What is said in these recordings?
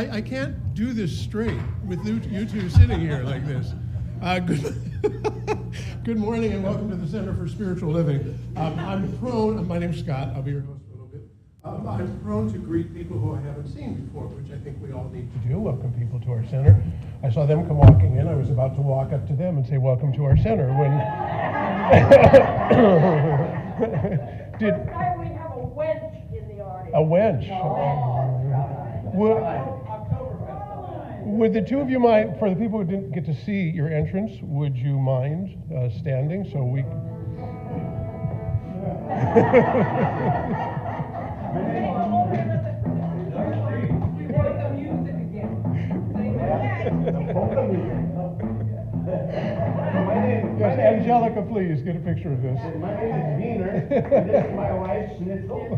I can't do this straight with you two sitting here like this. Good morning and welcome to the Center for Spiritual Living. I'm prone, my name's Scott, I'll be your host for a little bit. I'm prone to greet people who I haven't seen before, which I think we all need to do. Welcome people to our center. I saw them come walking in. I was about to walk up to them and say, welcome to our center. When This time we have a wench in the audience. A wench. Would the two of you mind, for the people who didn't get to see your entrance, would you mind standing so we can... Yes, Angelica, please, get a picture of this. My name is Wiener, and this is my wife, Schnitzel.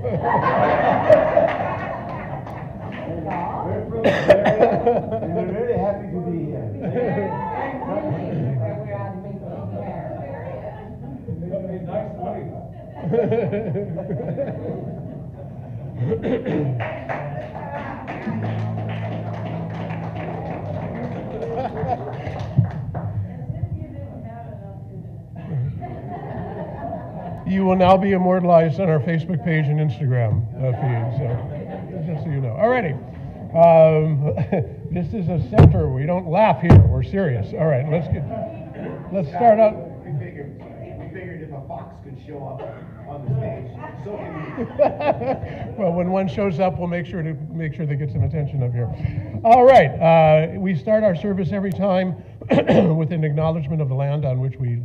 We're from Bavaria, and we're very happy to be here. You will now be immortalized on our Facebook page and Instagram feed, so just so you know. Alrighty. This is a center. We don't laugh here. We're serious. All right, let's start out. We figured if a fox could show up on the stage, so can we. Well, when one shows up, we'll make sure they get some attention up here. All right, we start our service every time with an acknowledgement of the land on which we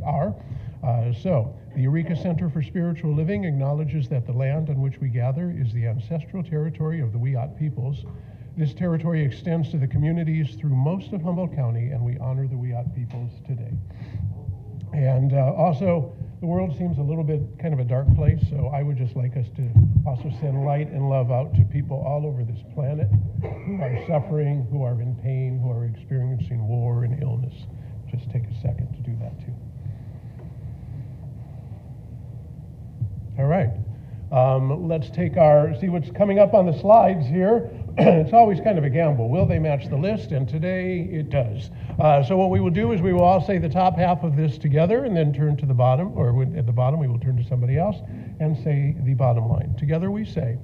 are. So, the Eureka Center for Spiritual Living acknowledges that the land on which we gather is the ancestral territory of the Wiyot peoples. This territory extends to the communities through most of Humboldt County, and we honor the Wiyot peoples today. And also, the world seems a little bit kind of a dark place, so I would just like us to also send light and love out to people all over this planet who are suffering, who are in pain, who are experiencing war and illness. Just take a second to do that too. All right, let's see what's coming up on the slides here. It's always kind of a gamble. Will they match the list? And today it does. So what we will do is we will all say the top half of this together and then turn to the bottom, or at the bottom we will turn to somebody else and say the bottom line. Together we say,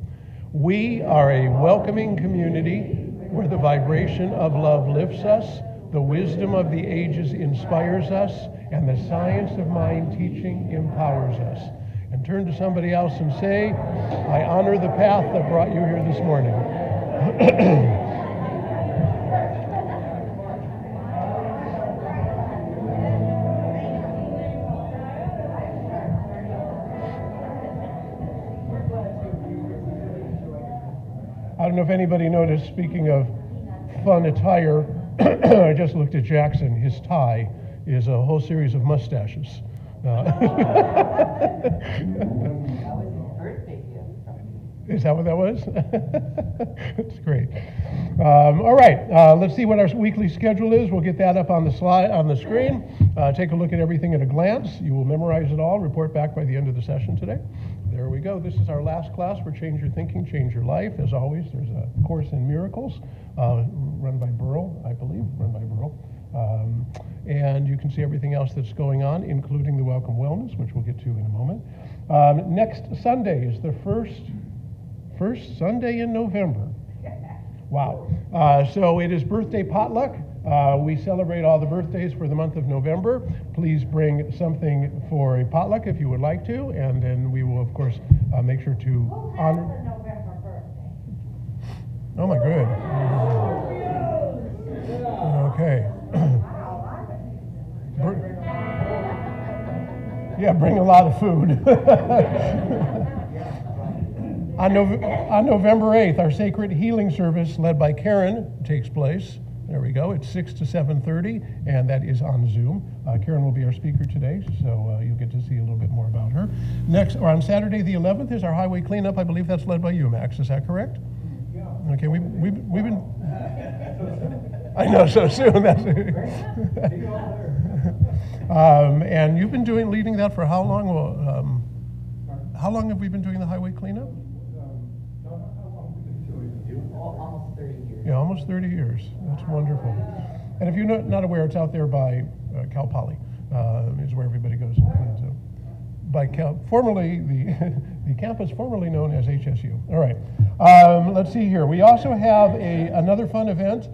we are a welcoming community where the vibration of love lifts us, the wisdom of the ages inspires us, and the science of mind teaching empowers us. And turn to somebody else and say, I honor the path that brought you here this morning. I don't know if anybody noticed, speaking of fun attire, I just looked at Jackson. His tie is a whole series of mustaches. Is that what that was? That's great. All right, let's see what our weekly schedule is. We'll get that up on the slide on the screen. Take a look at everything at a glance. You will memorize it all. Report back by the end of the session today. There we go. This is our last class for Change Your Thinking, Change Your Life. As always, there's a course in miracles run by Burl, I believe, and you can see everything else that's going on, including the Welcome Wellness, which we'll get to in a moment. Next Sunday is the first Sunday in November. Wow. So it is birthday potluck. We celebrate all the birthdays for the month of November. Please bring something for a potluck if you would like to, and then we will, of course, make sure to honor. Who has a November birthday? Oh my good. Okay. Yeah, bring a lot of food. On November 8th, our sacred healing service led by Karen takes place. There we go. It's 6 to 7:30, and that is on Zoom. Karen will be our speaker today, so you'll get to see a little bit more about her. Next, or on Saturday the 11th, is our highway cleanup. I believe that's led by you, Max. Is that correct? Yeah. Okay, we've been. I know, so soon. That's. And you've been leading that for how long? Well, how long have we been doing the highway cleanup? Almost 30 years. Yeah, almost 30 years. That's wonderful. And if you're not aware, it's out there by Cal Poly, is where everybody goes and cleans up. By formerly, the campus formerly known as HSU. All right, let's see here. We also have another fun event.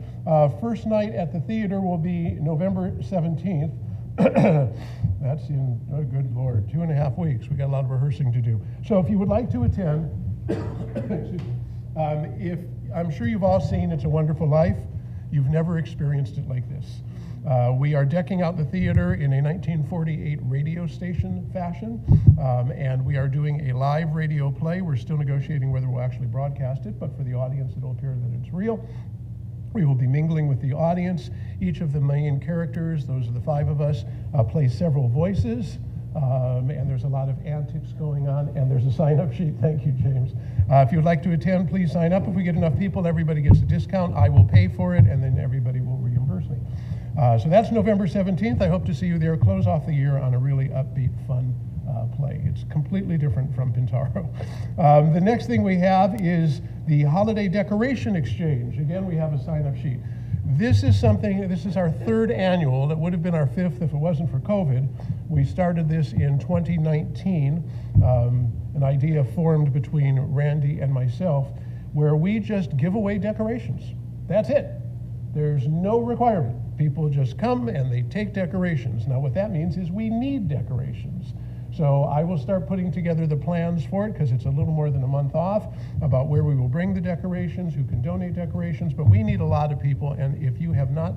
First night at the theater will be November 17th. That's in, oh good Lord, 2.5 weeks. We got a lot of rehearsing to do. So if you would like to attend, excuse me, I'm sure you've all seen It's a Wonderful Life. You've never experienced it like this. We are decking out the theater in a 1948 radio station fashion, and we are doing a live radio play. We're still negotiating whether we'll actually broadcast it, but for the audience, it'll appear that it's real. We will be mingling with the audience. Each of the main characters, those are the 5 of us, play several voices. And there's a lot of antics going on, and there's a sign-up sheet. Thank you, James. If you would like to attend, please sign up. If we get enough people, everybody gets a discount. I will pay for it, and then everybody will reimburse me. So that's November 17th. I hope to see you there. Close off the year on a really upbeat, fun play. It's completely different from Pintaro. The next thing we have is the Holiday Decoration Exchange. Again, we have a sign-up sheet. This is our 3rd annual. It would have been our 5th if it wasn't for COVID. We started this in 2019, an idea formed between Randy and myself, where we just give away decorations. That's it. There's no requirement. People just come and they take decorations. Now what that means is we need decorations. So I will start putting together the plans for it because it's a little more than a month off about where we will bring the decorations, who can donate decorations, but we need a lot of people, and if you have not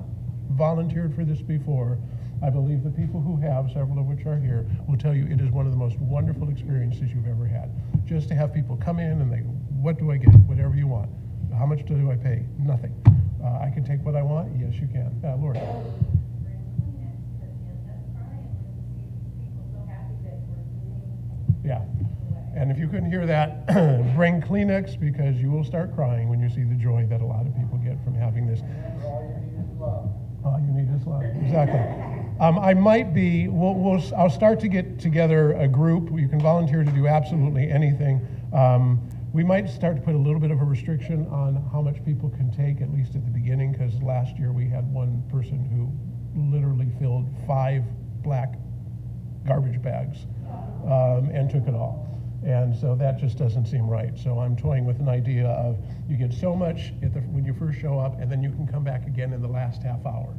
volunteered for this before, I believe the people who have, several of which are here, will tell you it is one of the most wonderful experiences you've ever had. Just to have people come in and they go, what do I get? Whatever you want. How much do I pay? Nothing. I can take what I want? Yes, you can. Lori. Yeah. And if you couldn't hear that, bring Kleenex because you will start crying when you see the joy that a lot of people get from having this. All you need is love. Exactly. I might be, I'll start to get together a group. You can volunteer to do absolutely anything. We might start to put a little bit of a restriction on how much people can take, at least at the beginning, because last year we had one person who literally filled 5 black garbage bags and took it all. And so that just doesn't seem right. So I'm toying with an idea of you get so much when you first show up, and then you can come back again in the last half hour.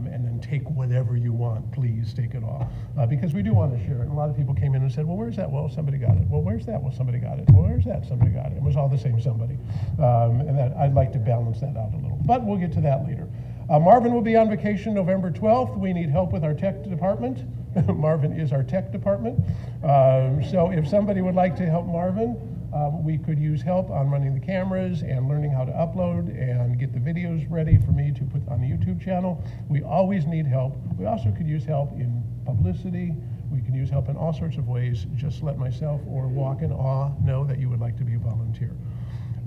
And then take whatever you want, please take it all. Because we do want to share it. And a lot of people came in and said, well, where's that? Well, somebody got it. Well, where's that? Well, somebody got it. Well, where's that? Somebody got it. It was all the same somebody. And that I'd like to balance that out a little. But we'll get to that later. Marvin will be on vacation November 12th. We need help with our tech department. Marvin is our tech department. So if somebody would like to help Marvin, we could use help on running the cameras and learning how to upload and get the videos ready for me to put on the YouTube channel. We always need help. We also could use help in publicity. We can use help in all sorts of ways. Just let myself or Walk in Awe know that you would like to be a volunteer.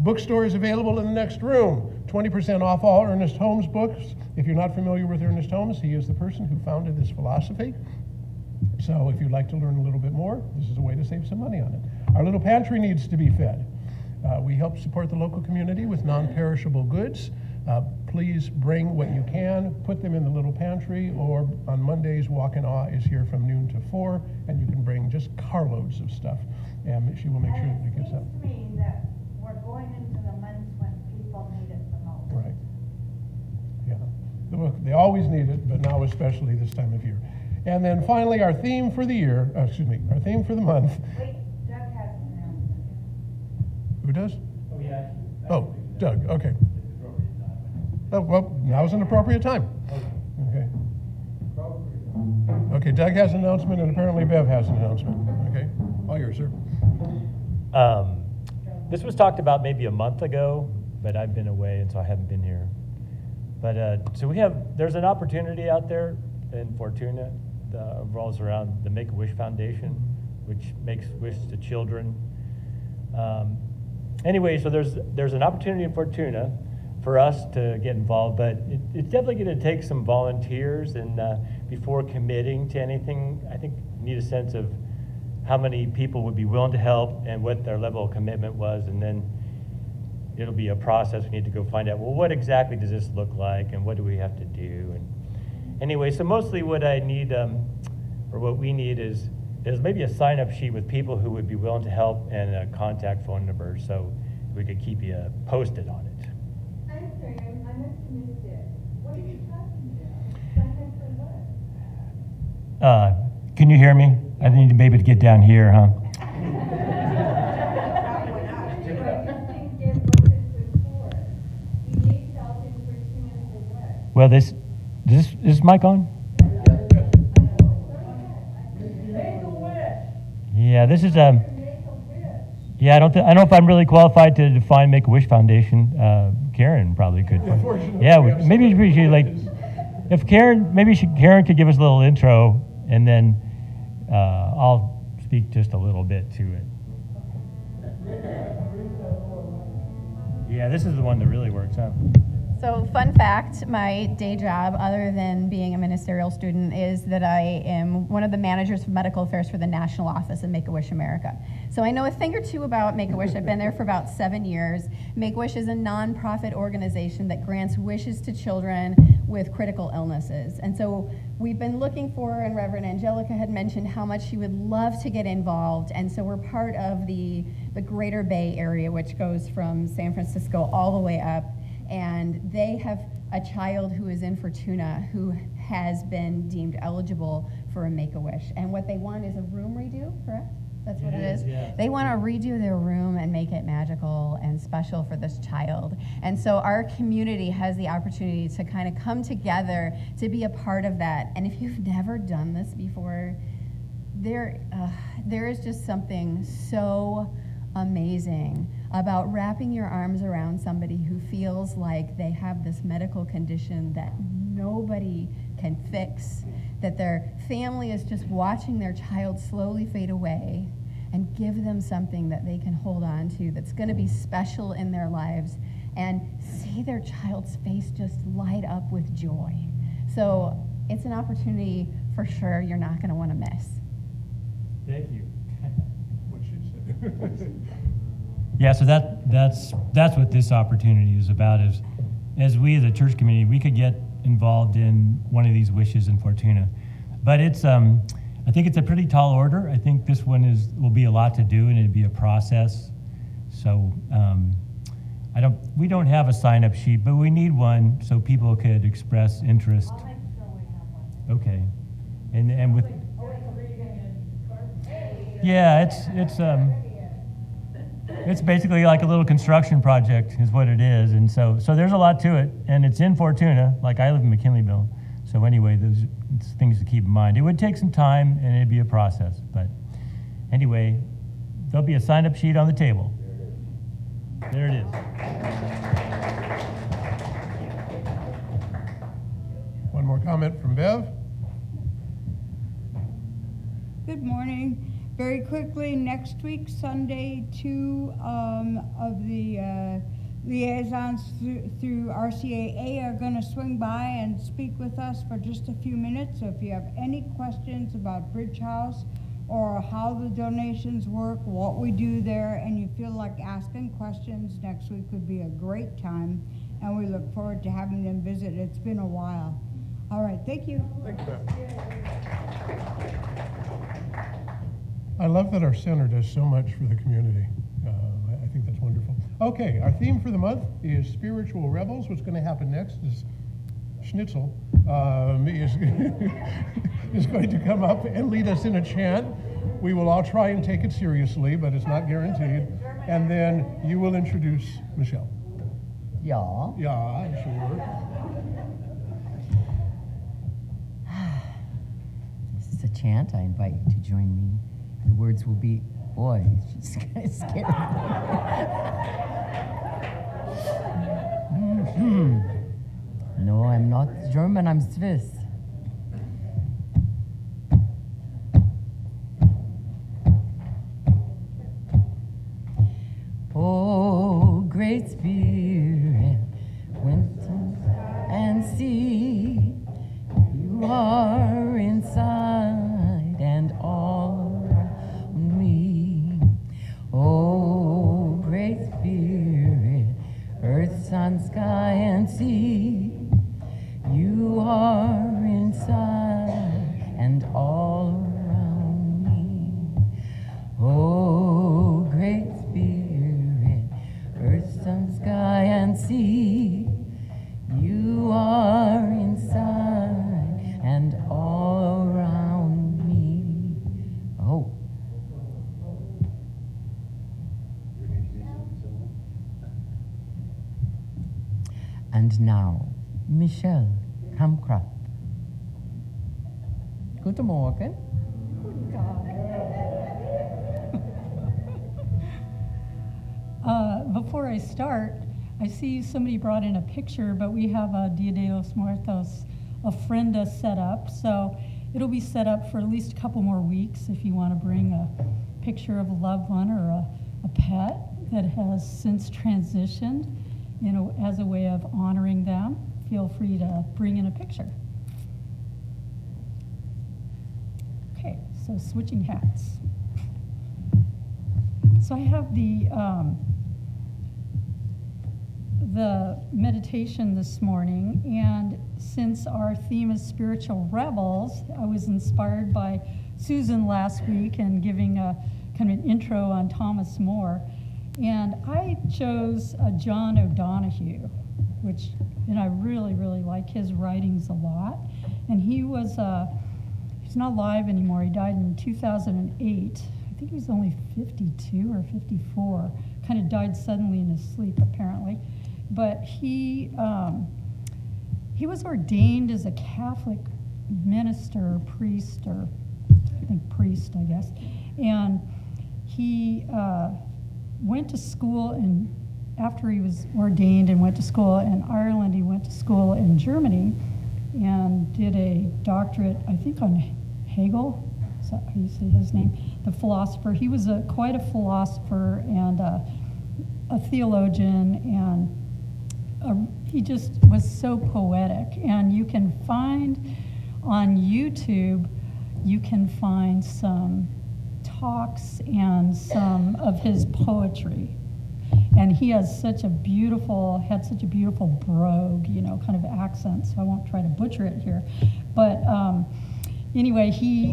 Bookstore is available in the next room. 20% off all Ernest Holmes books. If you're not familiar with Ernest Holmes, he is the person who founded this philosophy. So if you'd like to learn a little bit more, this is a way to save some money on it. Our little pantry needs to be fed. We help support the local community with non-perishable goods. Please bring what you can, put them in the little pantry, or on Mondays, Walk in Awe is here from noon to 4, and you can bring just carloads of stuff, and she will make sure that it gets up. It seems to me that we're going into the months when people need it the most. Right. Yeah. They always need it, but now especially this time of year. And then finally, our theme for the year, our theme for the month. Wait, Doug has an announcement. Who does? Oh, yeah. Oh, Doug, okay. Oh, well, now's an appropriate time. Okay. Okay, Doug has an announcement, and apparently Bev has an announcement. Okay, all yours, sir. This was talked about maybe a month ago, but I've been away, and so I haven't been here. But so there's an opportunity out there in Fortuna that revolves around the Make-A-Wish Foundation, which makes wishes to children. Anyway, so there's an opportunity in Fortuna for us to get involved, but it's definitely going to take some volunteers, and before committing to anything, I think we need a sense of how many people would be willing to help and what their level of commitment was, and then it'll be a process. We need to go find out, well, what exactly does this look like and what do we have to do? And anyway, so mostly what I need, or what we need is maybe a sign-up sheet with people who would be willing to help and a contact phone number so we could keep you posted on it. I'm sorry, I must have missed it. What are you talking about? Sign up for what? Can you hear me? I need to maybe to get down here, huh? Well, is this mic on? Yeah, this is yeah, I don't know if I'm really qualified to define Make-A-Wish Foundation. Karen probably could. Unfortunately, Yeah, we have maybe we should like, if Karen, Karen could give us a little intro, and then I'll speak just a little bit to it. Yeah, this is the one that really works, huh? So fun fact, my day job, other than being a ministerial student, is that I am one of the managers of medical affairs for the national office of Make-A-Wish America. So I know a thing or two about Make-A-Wish. I've been there for about 7 years. Make-A-Wish is a nonprofit organization that grants wishes to children with critical illnesses. And so we've been looking for, and Reverend Angelica had mentioned how much she would love to get involved. And so we're part of the Greater Bay Area, which goes from San Francisco all the way up. And they have a child who is in Fortuna who has been deemed eligible for a Make-A-Wish. And what they want is a room redo, correct? That's what it is? Yeah. They want to redo their room and make it magical and special for this child. And so our community has the opportunity to kind of come together to be a part of that. And if you've never done this before, there is just something so amazing about wrapping your arms around somebody who feels like they have this medical condition that nobody can fix, that their family is just watching their child slowly fade away, and give them something that they can hold on to that's going to be special in their lives, and see their child's face just light up with joy. So it's an opportunity for sure you're not going to want to miss. Thank you. What she said. Yeah, so that's what this opportunity is about. Is as we as a church community, we could get involved in one of these wishes in Fortuna, but it's I think it's a pretty tall order. I think this one will be a lot to do, and it'd be a process. So we don't have a sign-up sheet, but we need one so people could express interest. I'll make sure we have one. Okay, and with Oh, wait, so are you gonna yeah, it's basically like a little construction project is what it is. And so there's a lot to it, and it's in Fortuna, like I live in McKinleyville. So anyway, it's things to keep in mind. It would take some time and it'd be a process, but anyway, there'll be a sign-up sheet on the table. There it is. One more comment from Bev. Good morning. Very quickly, next week, Sunday, 2 of the liaisons through RCAA are going to swing by and speak with us for just a few minutes. So if you have any questions about Bridge House or how the donations work, what we do there, and you feel like asking questions, next week would be a great time. And we look forward to having them visit. It's been a while. All right, thank you. Thanks, Bev. I love that our center does so much for the community. I think that's wonderful. Okay, our theme for the month is Spiritual Rebels. What's going to happen next is Schnitzel is going to come up and lead us in a chant. We will all try and take it seriously, but it's not guaranteed. And then you will introduce Michele. Ja. Yeah, sure. This is a chant. I invite you to join me. The words will be, boy, it's just kind of scary. No, I'm not German, I'm Swiss. Oh, Great Spirit, wind and sea, you are inside and all around me. Oh, Great Spirit, sky and sea. You are inside and all around me. Oh, Great Spirit, earth, sun, sky, and sea. You are inside and all around me. Oh. And now, Michele, Kamprath. Guten Morgen. Before I start, I see somebody brought in a picture, but we have a Dia de los Muertos ofrenda set up, so it'll be set up for at least a couple more weeks if you want to bring a picture of a loved one or a pet that has since transitioned, you know, as a way of honoring them. Feel free to bring in a picture. Okay, so switching hats. So I have the meditation this morning, and since our theme is spiritual rebels, I was inspired by Susan last week and giving a kind of an intro on Thomas More, and I chose John O'Donohue, which, and I really, really like his writings a lot, and he's not alive anymore. He died in 2008. I think he was only 52 or 54, kind of died suddenly in his sleep, apparently. But he was ordained as a Catholic minister, priest, or I think priest, I guess. And he went to school, and after he was ordained and went to school in Ireland, he went to school in Germany and did a doctorate, I think, on Hegel. Is that how you say his name? The philosopher. He was quite a philosopher and a theologian, and he just was so poetic. And you can find on YouTube, you can find some talks and some of his poetry. And he has had such a beautiful brogue, you know, kind of accent, so I won't try to butcher it here. But anyway,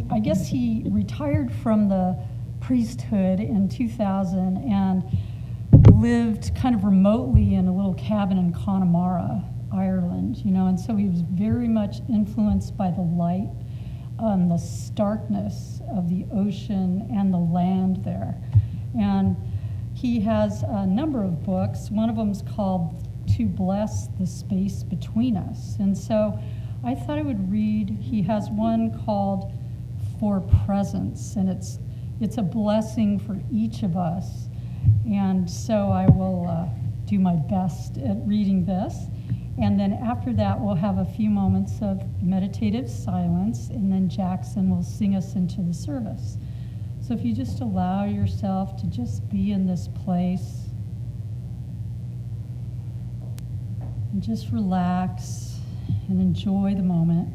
I guess he retired from the priesthood in 2000 and lived kind of remotely in a little cabin in Connemara, Ireland, you know, and so he was very much influenced by the light, the starkness of the ocean and the land there. And he has a number of books. One of them is called To Bless the Space Between Us. And so I thought I would read, he has one called For Presence, and it's a blessing for each of us. And so I will do my best at reading this. And then after that, we'll have a few moments of meditative silence, and then Jackson will sing us into the service. So if you just allow yourself to just be in this place, and just relax and enjoy the moment.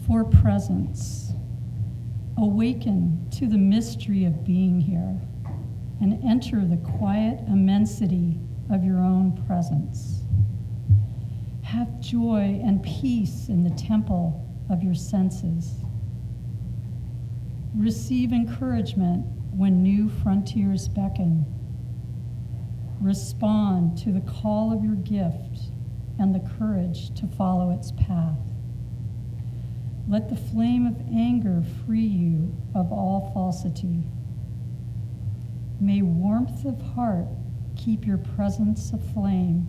For presence, awaken to the mystery of being here and enter the quiet immensity of your own presence. Have joy and peace in the temple of your senses. Receive encouragement when new frontiers beckon. Respond to the call of your gift and the courage to follow its path. Let the flame of anger free you of all falsity. May warmth of heart keep your presence aflame.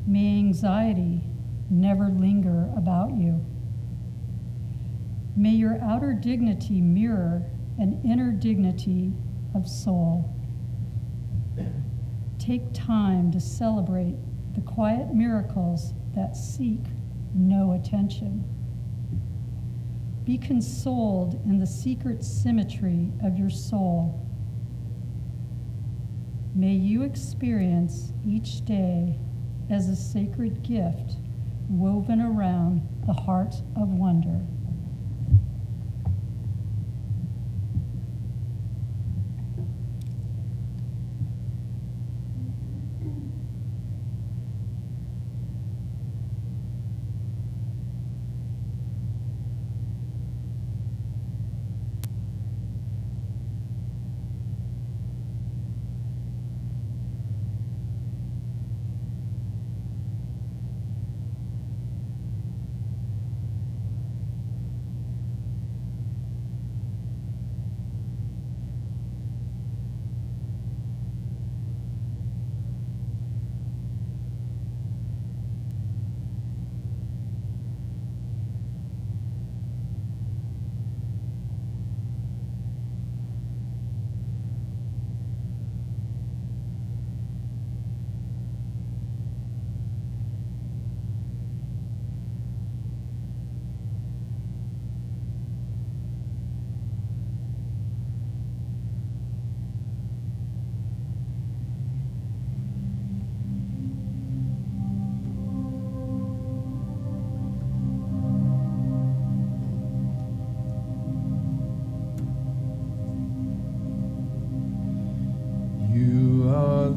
May anxiety never linger about you. May your outer dignity mirror an inner dignity of soul. Take time to celebrate the quiet miracles that seek no attention. Be consoled in the secret symmetry of your soul. May you experience each day as a sacred gift woven around the heart of wonder.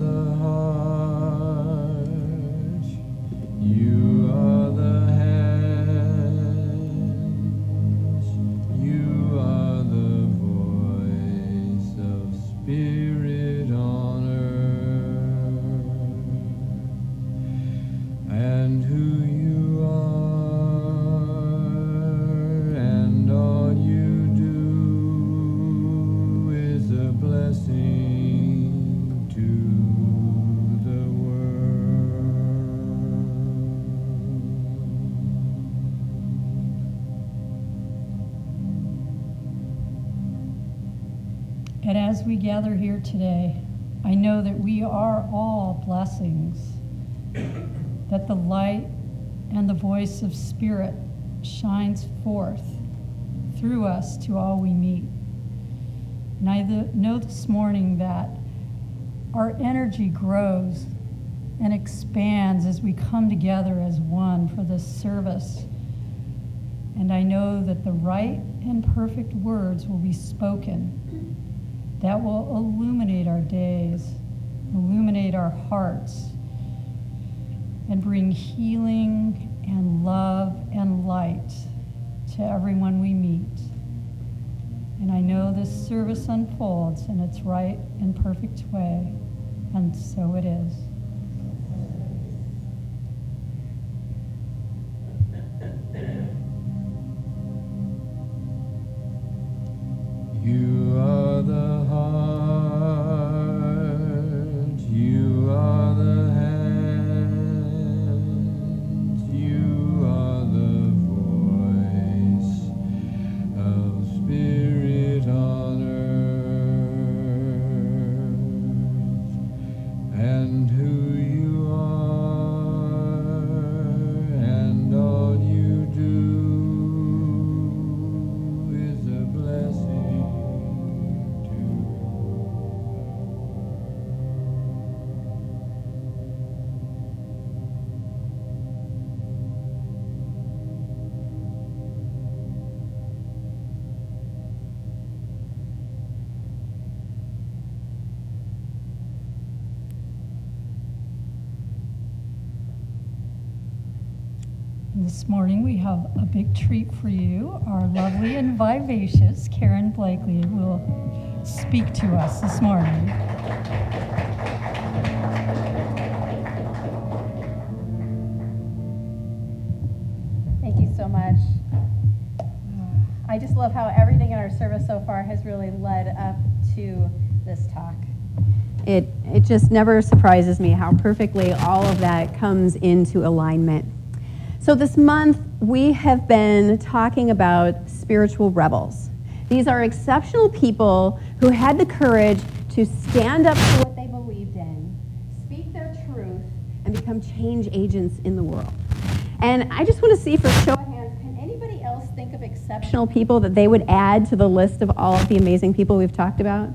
the heart, you are the hands, you are the voice of spirit on earth, and who you are, and all you do is a blessing to the world. And as we gather here today, I know that we are all blessings, that the light and the voice of Spirit shines forth through us to all we meet. And I know this morning that our energy grows and expands as we come together as one for this service. And I know that the right and perfect words will be spoken that will illuminate our days, illuminate our hearts, and bring healing and love and light to everyone we meet. And I know this service unfolds in its right and perfect way, and so it is. You are the heart, you are the hands, you are the voice of spirit on earth, and who you are, and all you do is a blessing. This morning we have a big treat for you. Our lovely and vivacious Karen Blakely will speak to us this morning. Thank you so much. I just love how everything in our service so far has really led up to this talk. It just never surprises me how perfectly all of that comes into alignment. So this month, we have been talking about spiritual rebels. These are exceptional people who had the courage to stand up for what they believed in, speak their truth, and become change agents in the world. And I just want to see, for show of hands, can anybody else think of exceptional people that they would add to the list of all of the amazing people we've talked about?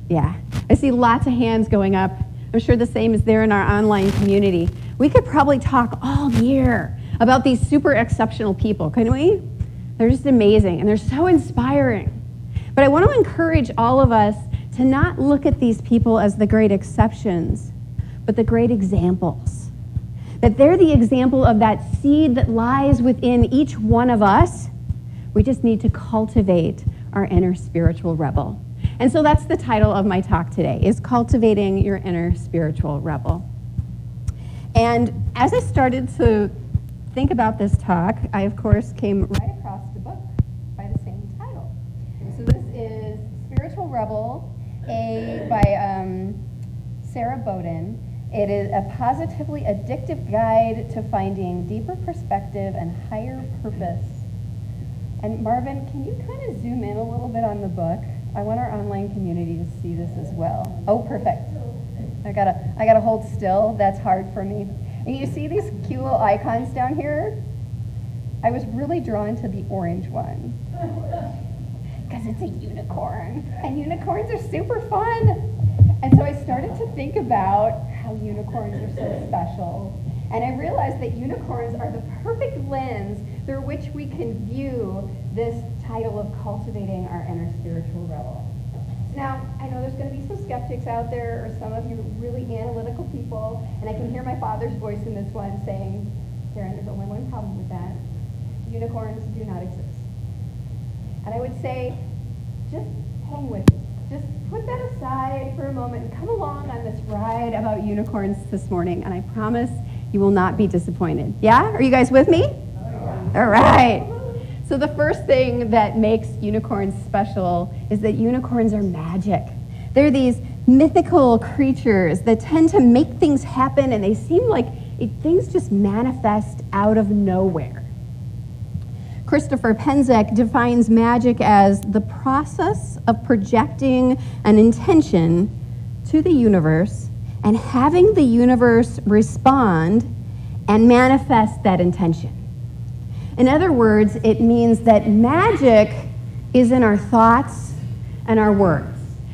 Yeah, I see lots of hands going up. I'm sure the same is there in our online community. We could probably talk all year about these super exceptional people, couldn't we? They're just amazing, and they're so inspiring. But I want to encourage all of us to not look at these people as the great exceptions, but the great examples. That they're the example of that seed that lies within each one of us. We just need to cultivate our inner spiritual rebel. And so that's the title of my talk today, is Cultivating Your Inner Spiritual Rebel. And as I started to think about this talk, I, of course, came right across the book by the same title. So this is Spiritual Rebel, by Sarah Bowden. It is a positively addictive guide to finding deeper perspective and higher purpose. And Marvin, can you kind of zoom in a little bit on the book? I want our online community to see this as well. Oh, perfect. I gotta hold still. That's hard for me. And you see these cute little icons down here? I was really drawn to the orange one because it's a unicorn, and unicorns are super fun. And so I started to think about how unicorns are so special. And I realized that unicorns are the perfect lens through which we can view this title of Cultivating Our Inner Spiritual Rebel. Now, I know there's going to be some skeptics out there, or some of you really analytical people, and I can hear my father's voice in this one saying, Karen, there's only one problem with that. Unicorns do not exist. And I would say, just hang with it. Just put that aside for a moment and come along on this ride about unicorns this morning, and I promise you will not be disappointed. Yeah? Are you guys with me? All right. So the first thing that makes unicorns special is that unicorns are magic. They're these mythical creatures that tend to make things happen, and they seem like things just manifest out of nowhere. Christopher Penzek defines magic as the process of projecting an intention to the universe and having the universe respond and manifest that intention. In other words, it means that magic is in our thoughts and our words.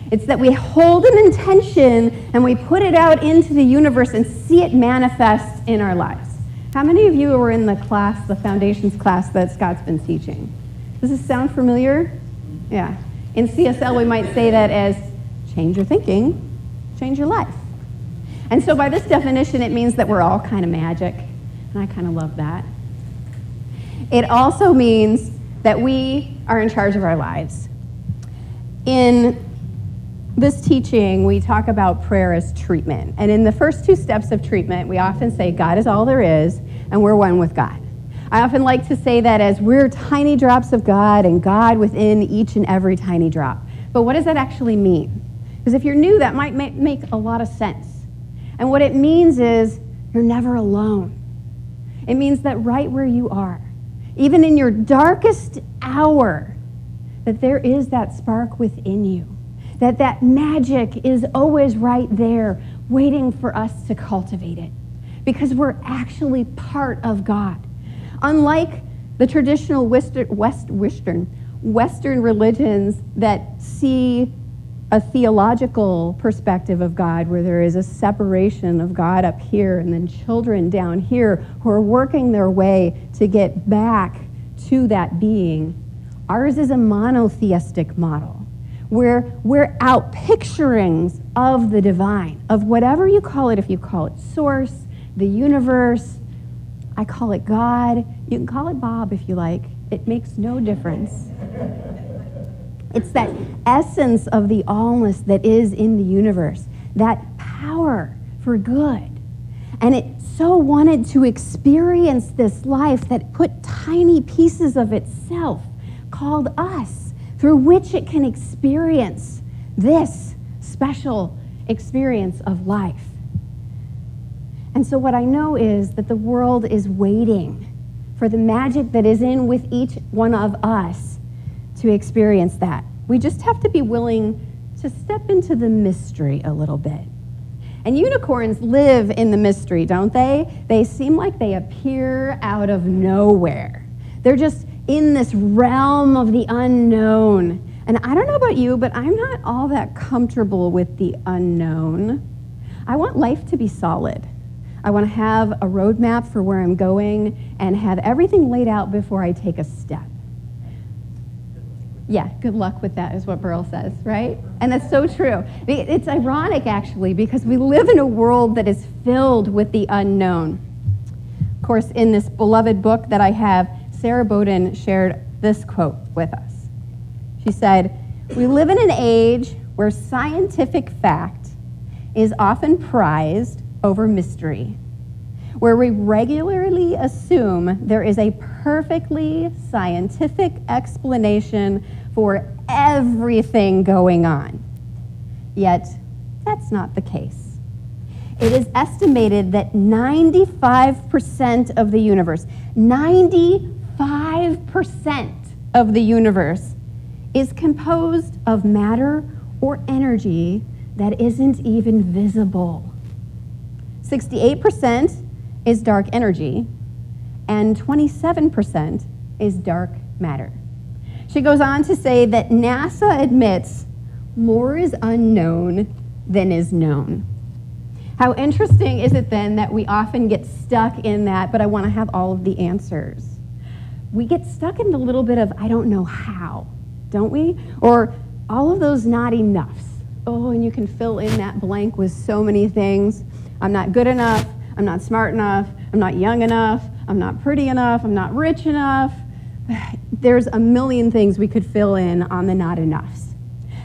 It's that we hold an intention and we put it out into the universe and see it manifest in our lives. How many of you were in the class, the foundations class that Scott's been teaching? Does this sound familiar? Yeah. In CSL, we might say that as change your thinking, change your life. And so by this definition, it means that we're all kind of magic, and I kind of love that. It also means that we are in charge of our lives. In this teaching, we talk about prayer as treatment. And in the first two steps of treatment, we often say God is all there is, and we're one with God. I often like to say that as we're tiny drops of God and God within each and every tiny drop. But what does that actually mean? Because if you're new, that might make a lot of sense. And what it means is you're never alone. It means that right where you are, even in your darkest hour, that there is that spark within you, that magic is always right there waiting for us to cultivate it, because we're actually part of God. Unlike the traditional Western religions that see a theological perspective of God, where there is a separation of God up here and then children down here who are working their way to get back to that being, ours is a monotheistic model, where we're out picturings of the divine, of whatever you call it. If you call it source, the universe, I call it God. You can call it Bob if you like. It makes no difference. It's that essence of the allness that is in the universe, that power for good. And it so wanted to experience this life that put tiny pieces of itself, called us, through which it can experience this special experience of life. And so what I know is that the world is waiting for the magic that is in with each one of us to experience that. We just have to be willing to step into the mystery a little bit. And unicorns live in the mystery, don't they? They seem like they appear out of nowhere. They're just in this realm of the unknown. And I don't know about you, but I'm not all that comfortable with the unknown. I want life to be solid. I want to have a roadmap for where I'm going and have everything laid out before I take a step. Yeah, good luck with that is what Burl says, right? And that's so true. It's ironic, actually, because we live in a world that is filled with the unknown. Of course, in this beloved book that I have, Sarah Bowden shared this quote with us. She said, "We live in an age where scientific fact is often prized over mystery, where we regularly assume there is a perfectly scientific explanation for everything going on. Yet, that's not the case. It is estimated that 95% of the universe, 95% of the universe is composed of matter or energy that isn't even visible. 68% is dark energy, and 27% is dark matter." She goes on to say that NASA admits more is unknown than is known. How interesting is it then that we often get stuck in that, but I want to have all of the answers. We get stuck in the little bit of, I don't know how, don't we? Or all of those not enoughs. Oh, and you can fill in that blank with so many things. I'm not good enough. I'm not smart enough. I'm not young enough. I'm not pretty enough. I'm not rich enough. There's a million things we could fill in on the not enoughs.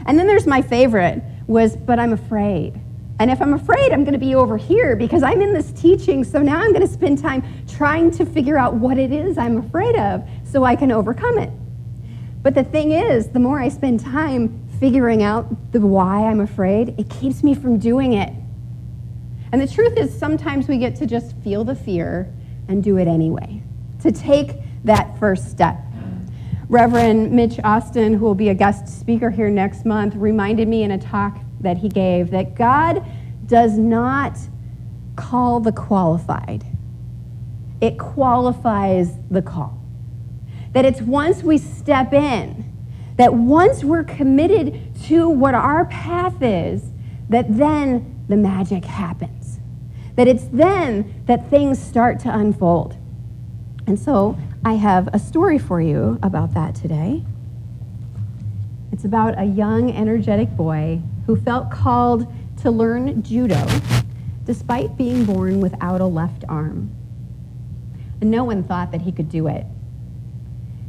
And then there's my favorite was, but I'm afraid. And if I'm afraid, I'm going to be over here because I'm in this teaching, so now I'm going to spend time trying to figure out what it is I'm afraid of so I can overcome it. But the thing is, the more I spend time figuring out the why I'm afraid, it keeps me from doing it. And the truth is, sometimes we get to just feel the fear and do it anyway, to take that first step. Reverend Mitch Austin, who will be a guest speaker here next month, reminded me in a talk that he gave that God does not call the qualified. It qualifies the call. That it's once we step in, that once we're committed to what our path is, that then the magic happens. That it's then that things start to unfold. And so I have a story for you about that today. It's about a young, energetic boy who felt called to learn judo despite being born without a left arm. And no one thought that he could do it.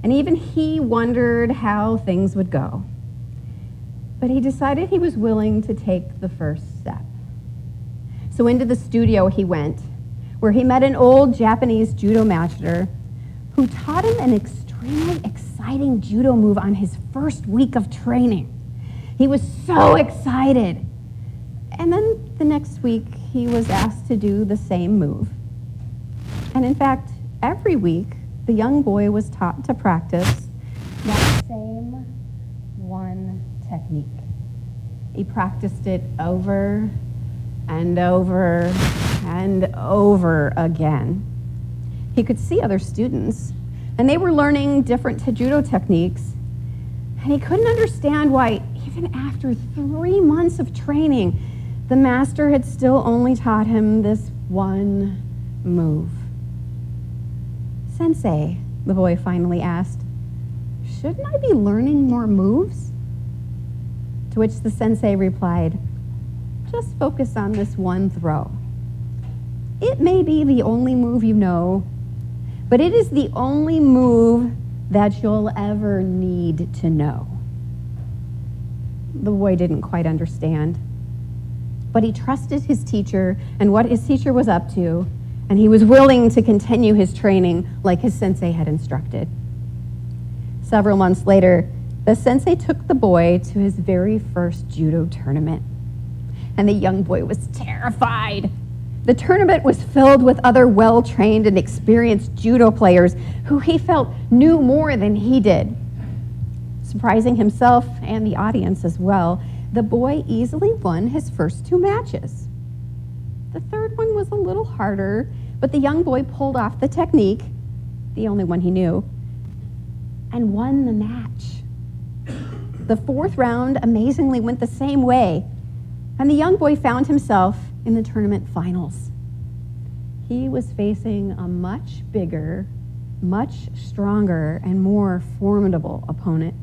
And even he wondered how things would go. But he decided he was willing to take the first step. So into the studio he went, where he met an old Japanese judo master who taught him an extremely exciting judo move on his first week of training. He was so excited. And then the next week, he was asked to do the same move. And in fact, every week, the young boy was taught to practice that same one technique. He practiced it over and over and over again. He could see other students, and they were learning different judo techniques, and he couldn't understand why, even after 3 months of training, the master had still only taught him this one move. Sensei, the boy finally asked, shouldn't I be learning more moves? To which the sensei replied, just focus on this one throw. It may be the only move you know, but it is the only move that you'll ever need to know. The boy didn't quite understand, but he trusted his teacher and what his teacher was up to, and he was willing to continue his training like his sensei had instructed. Several months later, the sensei took the boy to his very first judo tournament, and the young boy was terrified. The tournament was filled with other well-trained and experienced judo players who he felt knew more than he did. Surprising himself and the audience as well, the boy easily won his first 2 matches. The third one was a little harder, but the young boy pulled off the technique, the only one he knew, and won the match. The 4th round amazingly went the same way, and the young boy found himself in the tournament finals. He was facing a much bigger, much stronger, and more formidable opponent.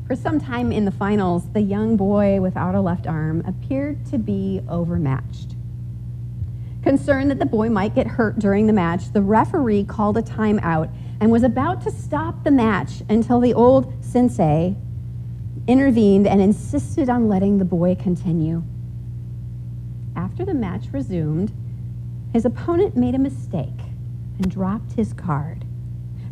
For some time in the finals, the young boy without a left arm appeared to be overmatched. Concerned that the boy might get hurt during the match, the referee called a timeout and was about to stop the match until the old sensei intervened and insisted on letting the boy continue. After the match resumed, his opponent made a mistake and dropped his card.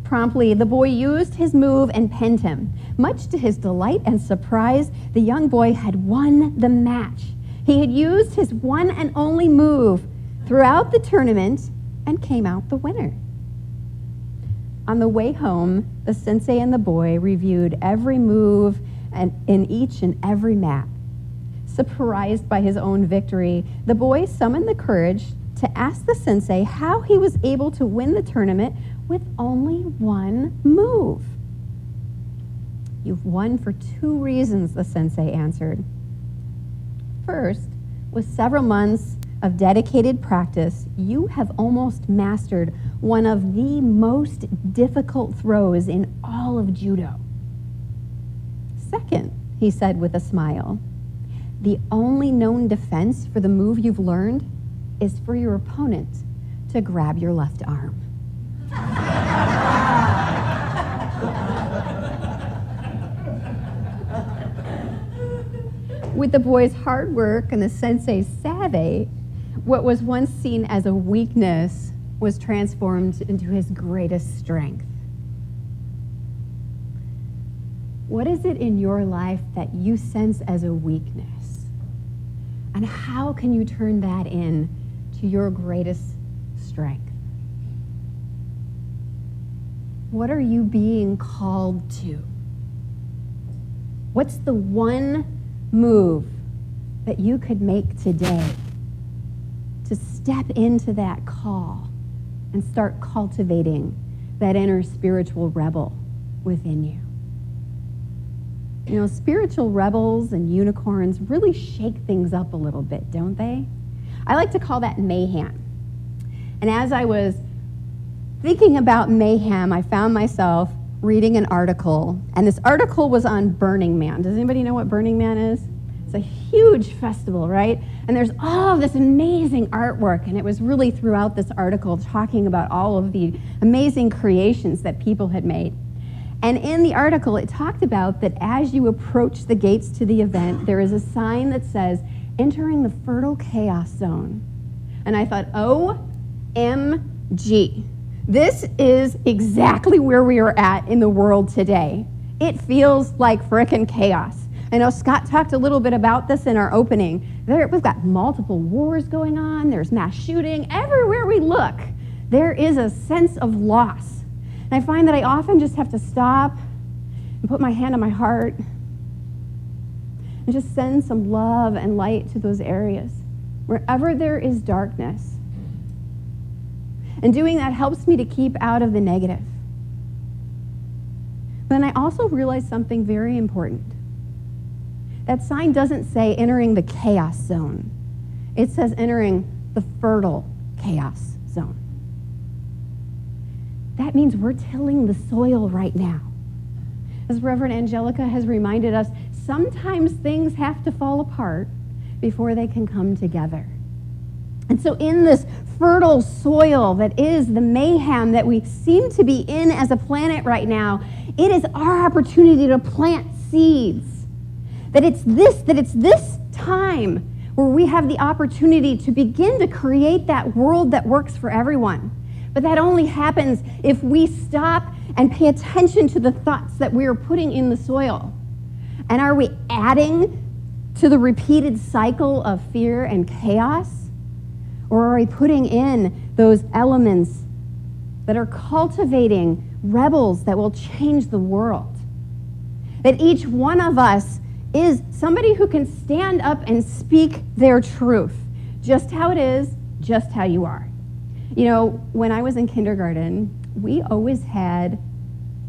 Promptly, the boy used his move and pinned him. Much to his delight and surprise, the young boy had won the match. He had used his one and only move throughout the tournament and came out the winner. On the way home, the sensei and the boy reviewed every move and in each and every map. Surprised by his own victory, the boy summoned the courage to ask the sensei how he was able to win the tournament with only one move. You've won for 2 reasons, the sensei answered. First, with several months of dedicated practice, you have almost mastered one of the most difficult throws in all of judo. Second, he said with a smile, the only known defense for the move you've learned is for your opponent to grab your left arm. With the boy's hard work and the sensei's savvy, what was once seen as a weakness was transformed into his greatest strength. What is it in your life that you sense as a weakness? And how can you turn that in to your greatest strength? What are you being called to? What's the one move that you could make today to step into that call and start cultivating that inner spiritual rebel within you? You know, spiritual rebels and unicorns really shake things up a little bit, don't they? I like to call that mayhem. And as I was thinking about mayhem, I found myself reading an article, and this article was on Burning Man. Does anybody know what Burning Man is? It's a huge festival, right? And there's all this amazing artwork, and it was really throughout this article talking about all of the amazing creations that people had made. And in the article, it talked about that as you approach the gates to the event, there is a sign that says, entering the fertile chaos zone. And I thought, OMG. This is exactly where we are at in the world today. It feels like frickin' chaos. I know Scott talked a little bit about this in our opening. We've got multiple wars going on. There's mass shooting. Everywhere we look, there is a sense of loss. And I find that I often just have to stop and put my hand on my heart and just send some love and light to those areas, wherever there is darkness. And doing that helps me to keep out of the negative. But then I also realized something very important. That sign doesn't say entering the chaos zone. It says entering the fertile chaos zone. That means we're tilling the soil right now. As Reverend Angelica has reminded us, sometimes things have to fall apart before they can come together. And so in this fertile soil that is the mayhem that we seem to be in as a planet right now, it is our opportunity to plant seeds. That it's this time where we have the opportunity to begin to create that world that works for everyone. But that only happens if we stop and pay attention to the thoughts that we are putting in the soil. And are we adding to the repeated cycle of fear and chaos? Or are we putting in those elements that are cultivating rebels that will change the world? That each one of us is somebody who can stand up and speak their truth, just how it is, just how you are. You know, when I was in kindergarten, we always had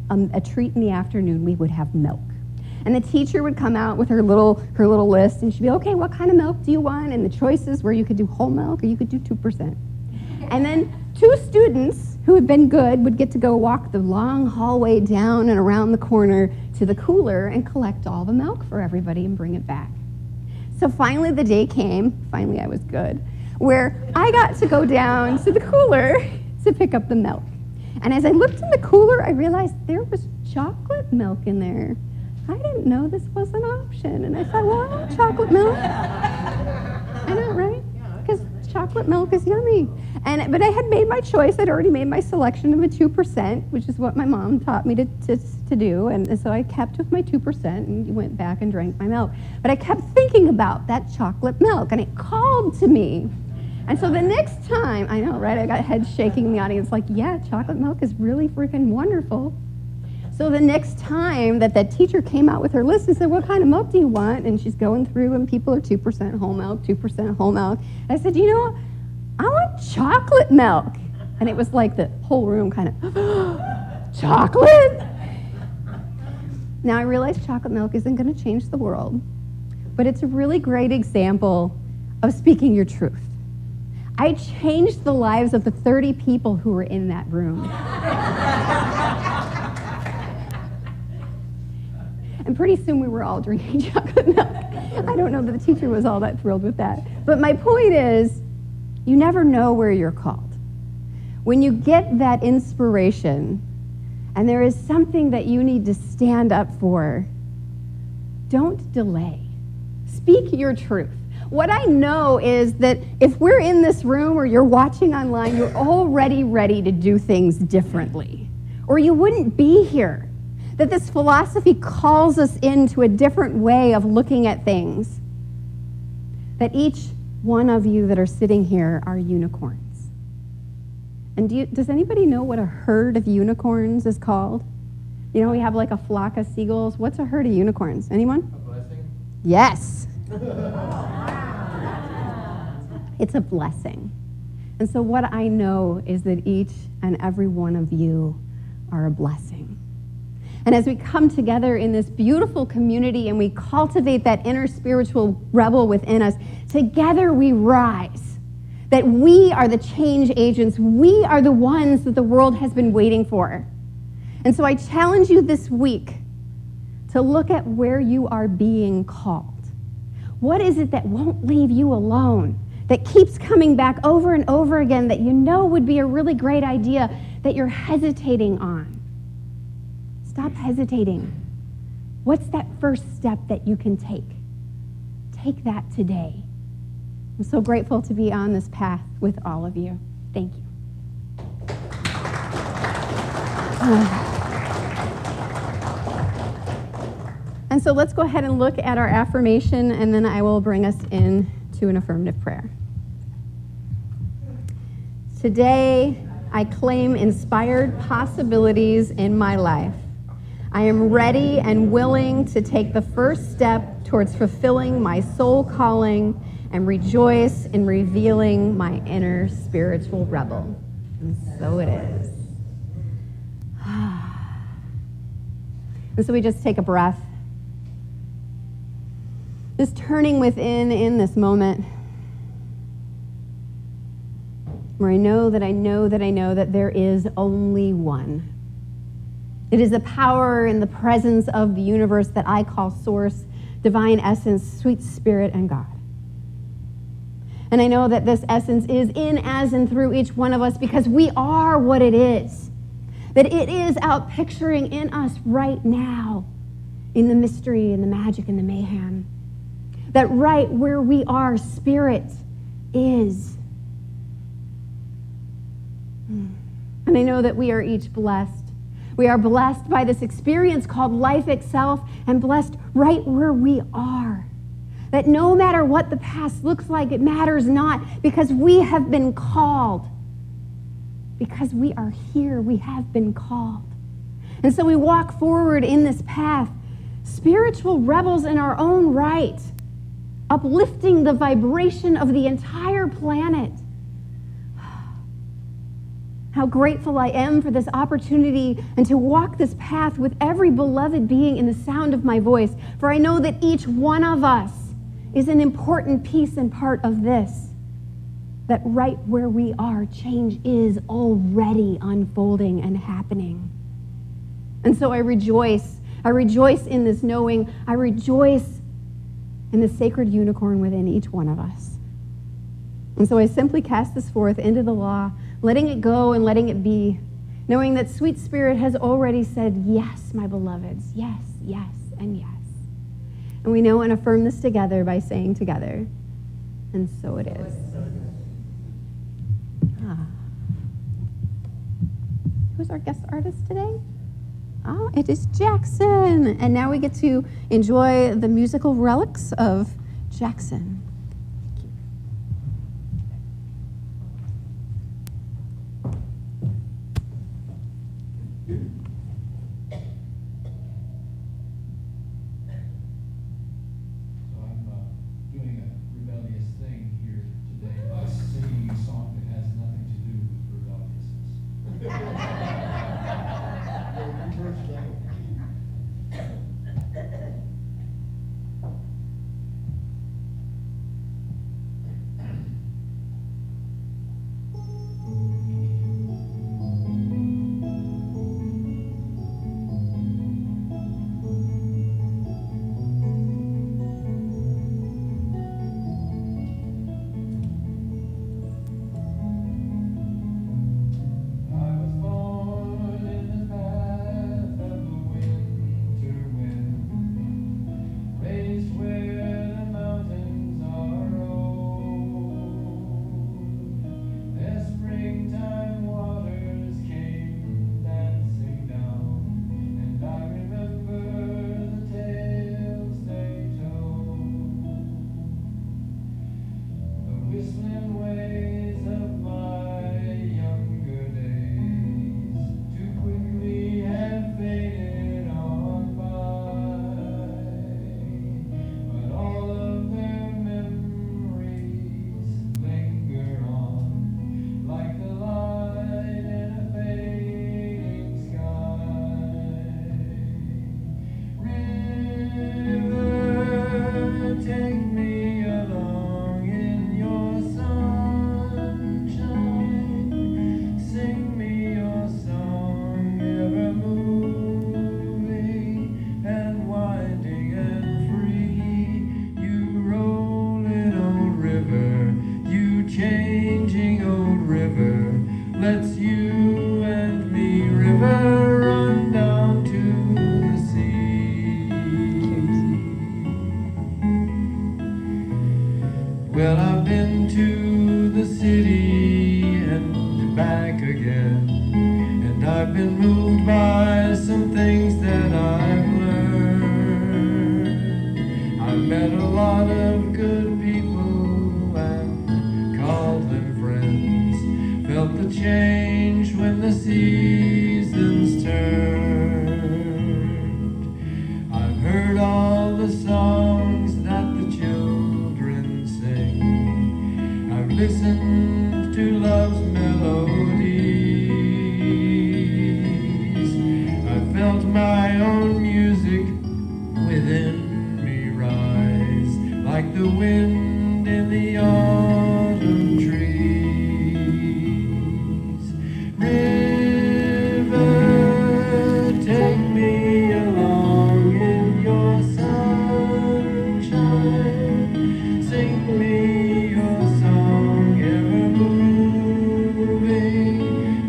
a treat in the afternoon. We would have milk. And the teacher would come out with her little list, and she'd be, okay, what kind of milk do you want? And the choices were you could do whole milk or you could do 2%. And then 2 students who had been good would get to go walk the long hallway down and around the corner to the cooler and collect all the milk for everybody and bring it back. So finally the day came, finally I was good, where I got to go down to the cooler to pick up the milk. And as I looked in the cooler, I realized there was chocolate milk in there. I didn't know this was an option. And I thought, well, I want chocolate milk. I know, right? Because chocolate milk is yummy. But I had made my choice. I'd already made my selection of a 2%, which is what my mom taught me to do. And so I kept with my 2% and went back and drank my milk. But I kept thinking about that chocolate milk, and it called to me. And so the next time, I know, right? I got head shaking in the audience like, yeah, chocolate milk is really freaking wonderful. So the next time that teacher came out with her list and said, what kind of milk do you want? And she's going through and people are 2% whole milk, 2% whole milk. I said, you know, I want chocolate milk. And it was like the whole room kind of, chocolate? Now I realize chocolate milk isn't going to change the world, but it's a really great example of speaking your truth. I changed the lives of the 30 people who were in that room. And pretty soon we were all drinking chocolate milk. I don't know that the teacher was all that thrilled with that. But my point is, you never know where you're called. When you get that inspiration, and there is something that you need to stand up for, don't delay. Speak your truth. What I know is that if we're in this room or you're watching online, you're already ready to do things differently, or you wouldn't be here. That this philosophy calls us into a different way of looking at things. That each one of you that are sitting here are unicorns. And does anybody know what a herd of unicorns is called? You know, we have like a flock of seagulls. What's a herd of unicorns? Anyone? A blessing? Yes. It's a blessing. And so what I know is that each and every one of you are a blessing. And as we come together in this beautiful community and we cultivate that inner spiritual rebel within us, together we rise. That we are the change agents. We are the ones that the world has been waiting for. And so I challenge you this week to look at where you are being called. What is it that won't leave you alone, that keeps coming back over and over again, that you know would be a really great idea, that you're hesitating on? Stop hesitating. What's that first step that you can take? Take that today. I'm so grateful to be on this path with all of you. Thank you. And so let's go ahead and look at our affirmation, and then I will bring us in to an affirmative prayer. Today, I claim inspired possibilities in my life. I am ready and willing to take the first step towards fulfilling my soul calling and rejoice in revealing my inner spiritual rebel. And so it is. And so we just take a breath. Just turning within in this moment where I know that there is only one. It is the power and the presence of the universe that I call Source, Divine Essence, Sweet Spirit, and God. And I know that this essence is in, as, and through each one of us because we are what it is. That it is out picturing in us right now, in the mystery and the magic and the mayhem. That right where we are, Spirit is. And I know that we are each blessed. We are blessed by this experience called life itself, and blessed right where we are. That no matter what the past looks like, it matters not, because we have been called. Because we are here, we have been called. And so we walk forward in this path, spiritual rebels in our own right, uplifting the vibration of the entire planet. How grateful I am for this opportunity and to walk this path with every beloved being in the sound of my voice. For I know that each one of us is an important piece and part of this. That right where we are, change is already unfolding and happening. And so I rejoice. I rejoice in this knowing. I rejoice in the sacred unicorn within each one of us. And so I simply cast this forth into the law, letting it go and letting it be, knowing that Sweet Spirit has already said, yes, my beloveds, yes, yes, and yes. And we know and affirm this together by saying together, and so it is. Who's our guest artist today? Oh, it is Jackson. And now we get to enjoy the musical relics of Jackson. Well, I've been to the city and back again, and I've been moved by some things that I've learned. I've met a lot of good people and called them friends, felt the change when the seasons turned. I've heard all the songs that the children sing. I've listened to love's melodies. I've felt my own music within me rise, like the wind in the autumn trees. River, take me along in your sunshine. Sing me your song, ever moving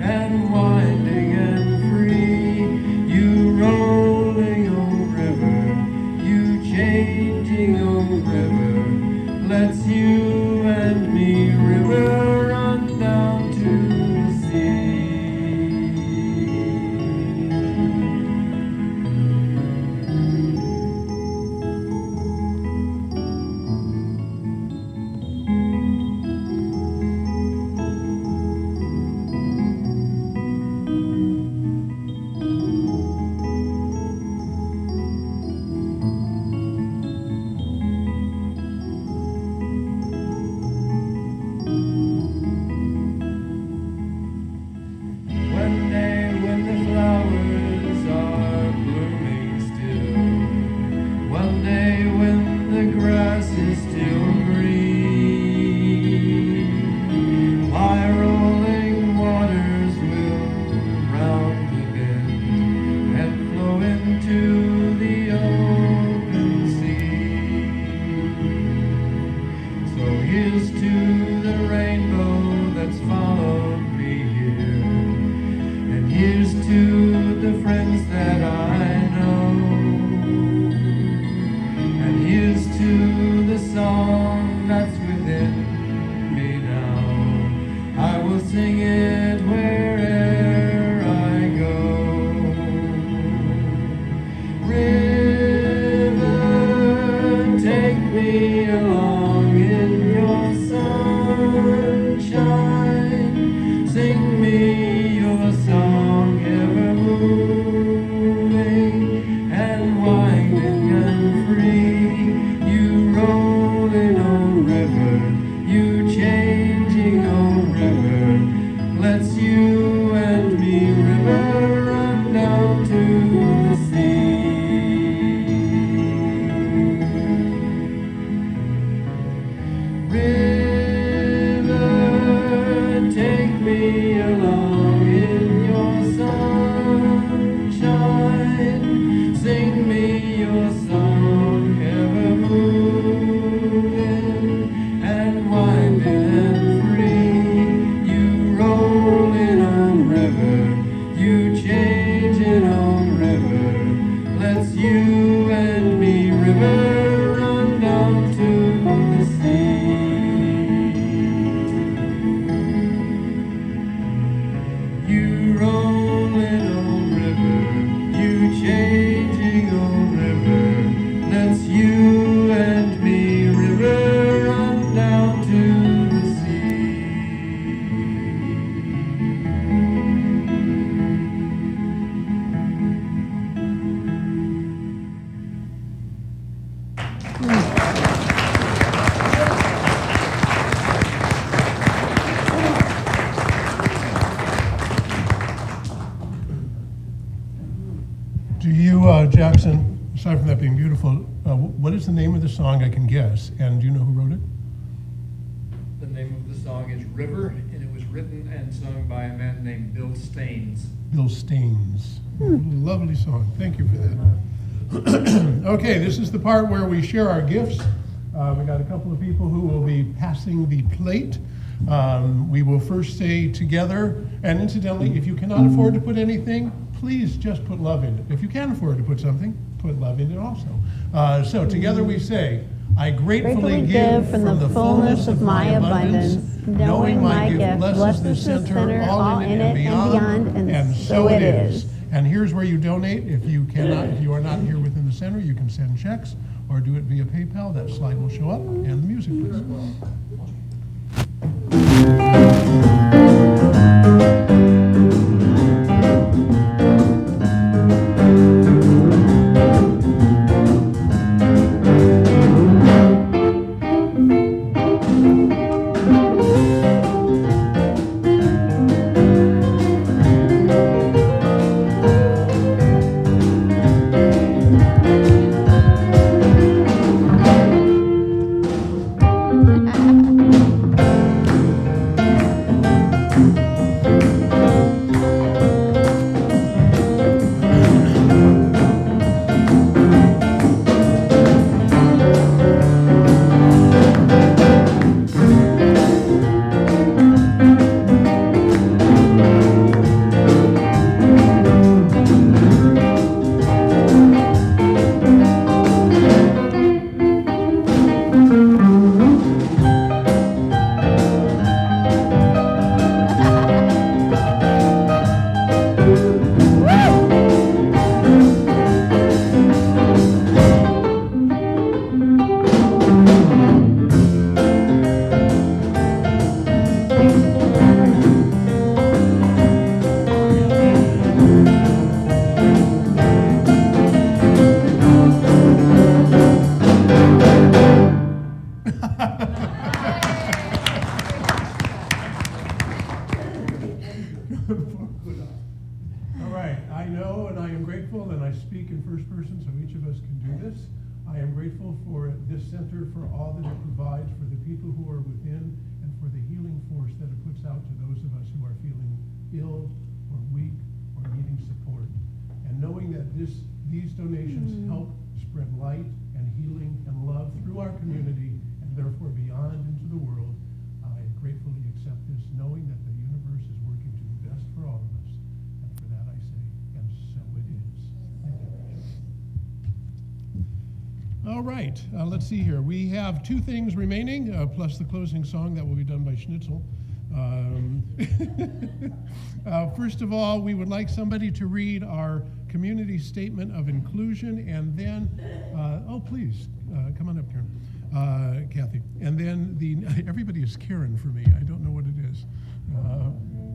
and winding and free. You rolling old river, you changing old river, lets you and me, river, run down to the sea. One day when the flowers are blooming still, one day when the grass is still green, high rolling waters will round the bend and flow into the open sea. So here's to the rainbow that's followed me here, and here's to the friends that I know, and here's to the song that's within me now. I will sing it wherever I go. River, take me along in your sunshine. Sing me your song, ever moving and winding and free. You rolling old river, you changing old river, lets you and me, river, run down to the sea. River, take me along in your sunshine. Sing me your song, ever moving and winding and free. You rolling on river, you changing on river, lets you and me, river, run down to the sea. You rolling on river, you changing on river, lets you and me, river, run down to the sea. Do you, Jackson, aside from that being beautiful, what is the name of the song? I can guess. And do you know who wrote it? The name of the song is River, and it was written and sung by a man named Bill Staines. Bill Staines. Lovely song. Thank you for that. Okay, this is the part where we share our gifts. We got a couple of people who will be passing the plate. We will first say together, and incidentally, if you cannot afford to put anything, please just put love in it. If you can afford to put something, put love in it also. So together we say, I gratefully give from the fullness of my abundance, knowing my gift blesses the center, all in it and beyond, and so it is. And here's where you donate. If you are not here within the center, you can send checks or do it via PayPal. That slide will show up. And the music, please. All right, I know and I am grateful, and I speak in first person so each of us can do this. I am grateful for this center, for all that it provides, for the people who are within, and for the healing force that it puts out to those of us who are feeling ill or weak or needing support. And knowing that these donations help spread light and healing and love through our community and therefore beyond into the world, I gratefully accept this, knowing that the universe is working to the best for all of us. And for that I say, and so it is. Thank you. All right, let's see here. We have two things remaining, plus the closing song that will be done by Schnitzel. First of all, we would like somebody to read our community statement of inclusion, and then, please, come on up, Karen, Kathy. And then everybody is Karen for me. I don't know what it is.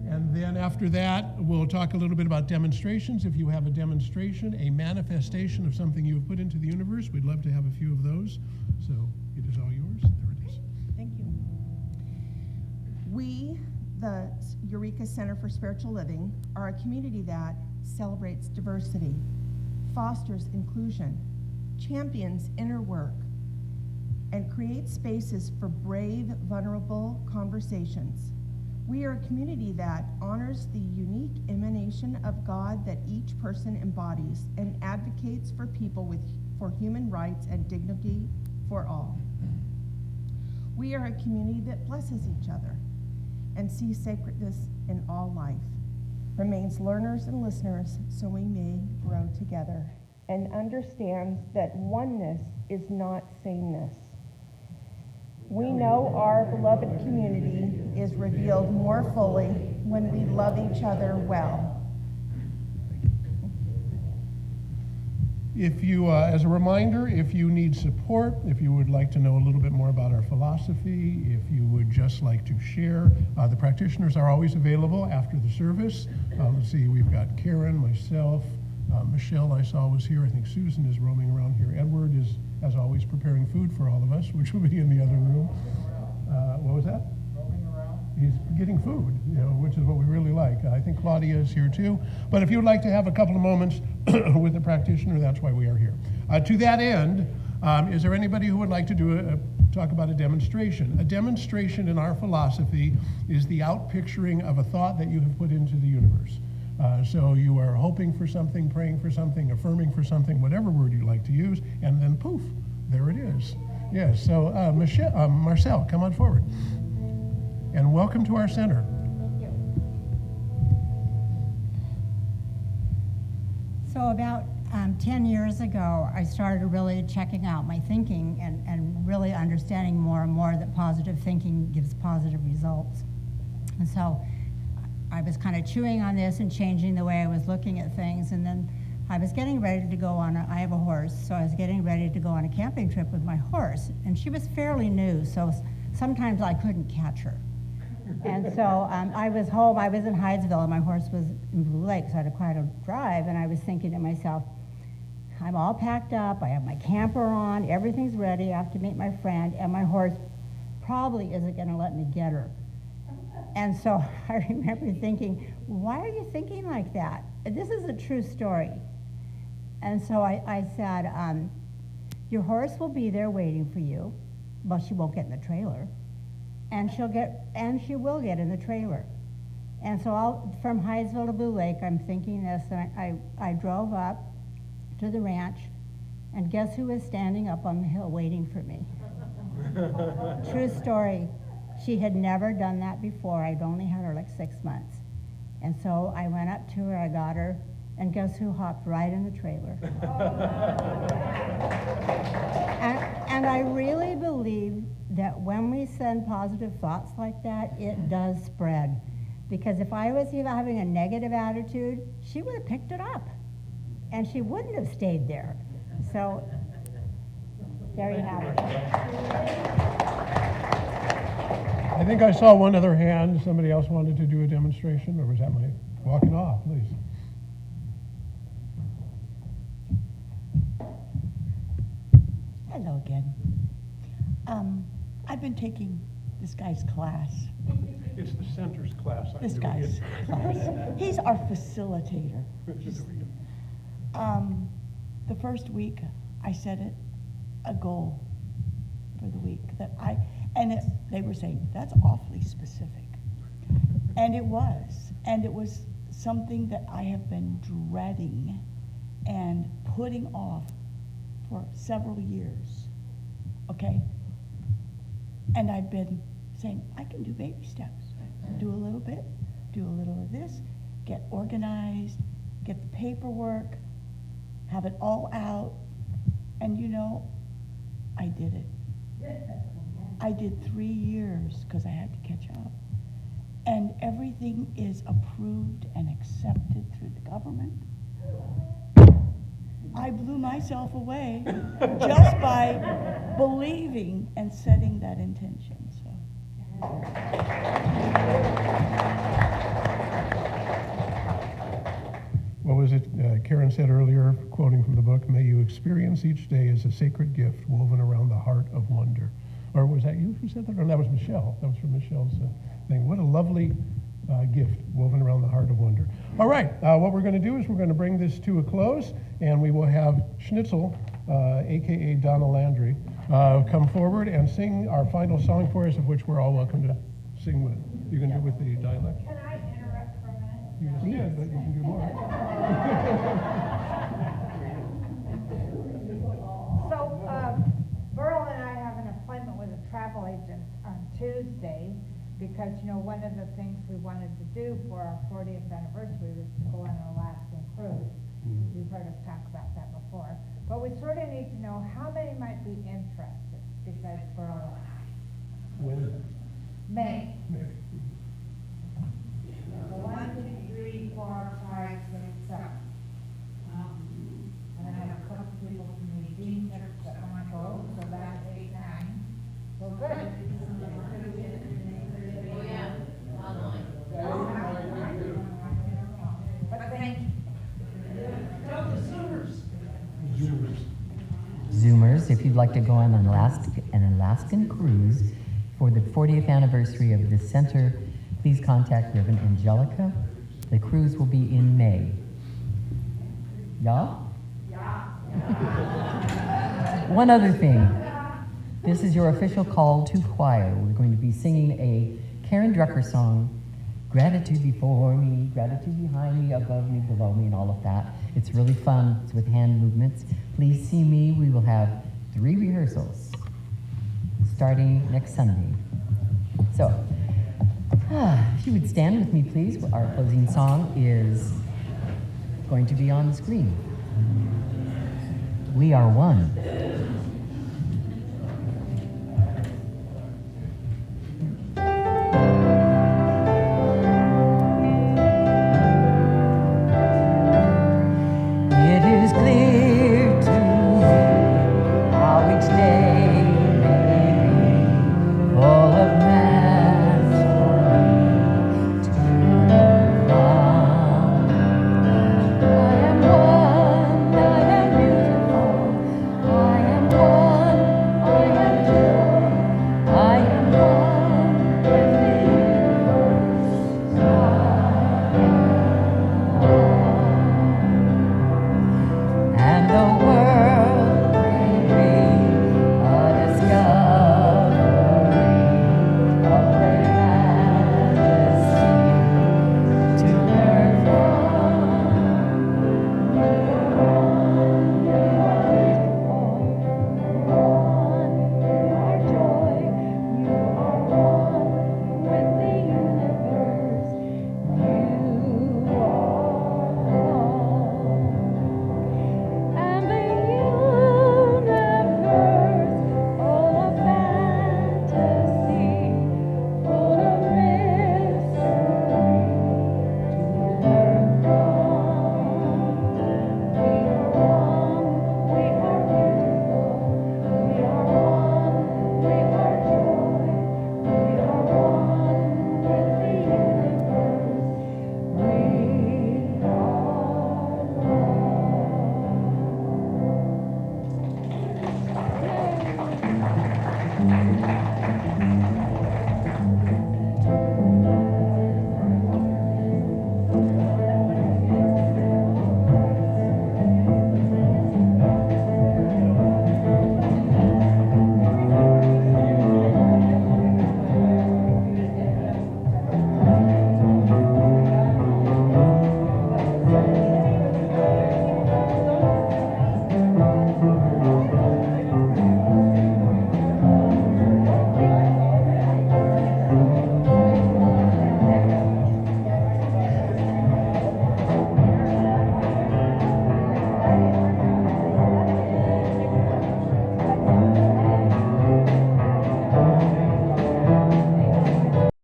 And then after that, we'll talk a little bit about demonstrations. If you have a demonstration, a manifestation of something you have put into the universe, we'd love to have a few of those. So it is all yours. There it is. Thank you. We, the Eureka Center for Spiritual Living, are a community that celebrates diversity, fosters inclusion, champions inner work, and creates spaces for brave, vulnerable conversations. We are a community that honors the unique emanation of God that each person embodies and advocates for people for human rights and dignity for all. We are a community that blesses each other and sees sacredness in all life, remains learners and listeners so we may grow together, and understands that oneness is not sameness. We know our beloved community is revealed more fully when we love each other well. If you, as a reminder, if you need support, if you would like to know a little bit more about our philosophy, if you would just like to share, the practitioners are always available after the service. Let's see, we've got Karen, myself, Michele I saw was here. I think Susan is roaming around here. Edward is, as always, preparing food for all of us, which will be in the other room. What was that? He's getting food, which is what we really like. I think Claudia is here too. But if you would like to have a couple of moments with the practitioner, that's why we are here. To that end, is there anybody who would like to talk about a demonstration? A demonstration in our philosophy is the outpicturing of a thought that you have put into the universe. So you are hoping for something, praying for something, affirming for something, whatever word you like to use, and then poof, there it is. Yes, so Marcel, come on forward. And welcome to our center. Thank you. So about 10 years ago, I started really checking out my thinking and really understanding more and more that positive thinking gives positive results. And so I was kind of chewing on this and changing the way I was looking at things. And then I was getting ready to go on, I have a horse, so I was getting ready to go on a camping trip with my horse. And she was fairly new, so sometimes I couldn't catch her. And so I was home, I was in Hydesville, and my horse was in Blue Lake, so I had quite a drive, and I was thinking to myself, I'm all packed up, I have my camper on, everything's ready, I have to meet my friend, and my horse probably isn't gonna let me get her. And so I remember thinking, why are you thinking like that? This is a true story. And so I said, your horse will be there waiting for you. Well, she won't get in the trailer. And she will get in the trailer. And so from Hydesville to Blue Lake, I'm thinking this, and I drove up to the ranch, and guess who was standing up on the hill waiting for me? True story. She had never done that before. I'd only had her like 6 months. And so I went up to her, I got her, and guess who hopped right in the trailer? And I really believe that when we send positive thoughts like that, it does spread. Because if I was even having a negative attitude, she would have picked it up. And she wouldn't have stayed there. So, there you have it. I think I saw one other hand. Somebody else wanted to do a demonstration, or was that my walking off, please? Hello again. I've been taking this guy's class. It's the center's class. This guy's class. He's our facilitator. The first week, I set it a goal for the week that they were saying, that's awfully specific. And it was something that I have been dreading and putting off for several years, okay? And I've been saying, I can do baby steps. Do a little bit, do a little of this, get organized, get the paperwork, have it all out, and you know, I did it. I did 3 years because I had to catch up. And everything is approved and accepted through the government. I blew myself away just by believing and setting that intention. So. What was it Karen said earlier, quoting from the book, may you experience each day as a sacred gift woven around the heart of wonder. Or was that you who said that? Or that was Michele. That was from Michelle's thing. What a lovely gift woven around the heart of wonder. All right, what we're going to do is we're going to bring this to a close, and we will have Schnitzel, a.k.a. Donna Landry, come forward and sing our final song for us, of which we're all welcome to sing with. You can do it with the dialect. Can I interrupt for a minute? You just did, but you can do more. So, Burl and I have an appointment with a travel agent on Tuesday because, you know, one of the things we wanted to do for our 40th anniversary was to go on an Alaskan cruise. You've heard us talk about that before. But we sort of need to know how many might be interested besides Burl and I. When? May. May. 1, 2, 3, 4, 5, 6, 7. And I have a couple of people from the Dean Church that want to go, so that's 8, 9. So good. Oh, yeah. But thank you. Zoomers, if you'd like to go on an Alaskan cruise for the 40th anniversary of the center, please contact Reverend Angelica. The cruise will be in May. Yeah? One other thing. This is your official call to choir. We're going to be singing a Karen Drucker song, Gratitude Before Me, Gratitude Behind Me, Above Me, Below Me, and all of that. It's really fun. It's with hand movements. Please see me. We will have 3 rehearsals starting next Sunday. So, if you would stand with me, please. Our closing song is going to be on the screen. we are one.